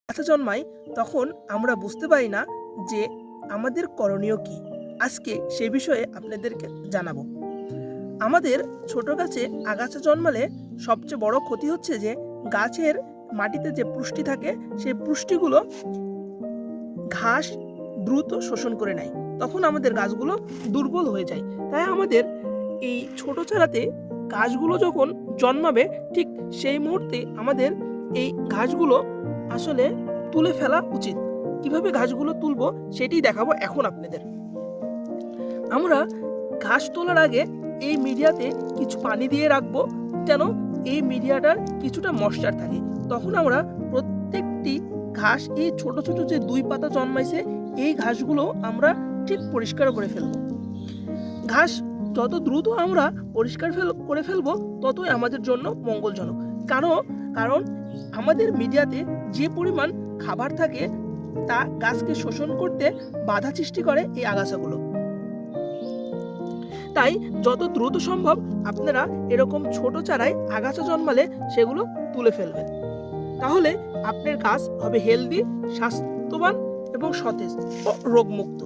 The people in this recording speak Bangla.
আগাছা জন্মায় তখন আমরা বুঝতে পারি না যে আমাদের করণীয় কি। আজকে সে বিষয়ে আপনাদেরকে জানাবো। আমাদের ছোট গাছে আগাছা জন্মালে সবচেয়ে বড় ক্ষতি হচ্ছে যে গাছের মাটিতে যে পুষ্টি থাকে সেই পুষ্টিগুলো ঘাস দ্রুত শোষণ করে নেয়। তখন আমাদের গাছগুলো দুর্বল হয়ে যায়। তাই আমাদের এই ছোট চারাতে গাছগুলো যখন জন্মাবে ঠিক সেই মুহূর্তে আমাদের এই ঘাসগুলো আসলে তুলে ফেলা উচিত। কিভাবে ঘাসগুলো তুলবো সেটি দেখাবো এখন আপনাদের। আমরা ঘাস তোলার আগে এই মিডিয়াতে কিছু পানি দিয়ে রাখবো, যেন এই মিডিয়াটার কিছুটা ময়েশ্চার থাকে। তখন আমরা প্রত্যেকটি ঘাস, এই ছোট ছোট যে 2 পাতা জন্মাইছে এই ঘাসগুলো আমরা ঠিক পরিষ্কার করে ফেলবো। ঘাস যত দ্রুত আমরা পরিষ্কার করে ফেলবো ততই আমাদের জন্য মঙ্গলজনক। কারণ আমাদের মিডিয়াতে যে পরিমাণ খাবার থাকে তা গাছকে শোষণ করতে বাধা সৃষ্টি করে এই আগাছাগুলো। তাই যত দ্রুত সম্ভব আপনারা এরকম ছোট চারায় আগাছা জন্মালে সেগুলো তুলে ফেলবেন। তাহলে আপনার গাছ হবে হেলদি, স্বাস্থ্যবান এবং সতেজ ও রোগমুক্ত।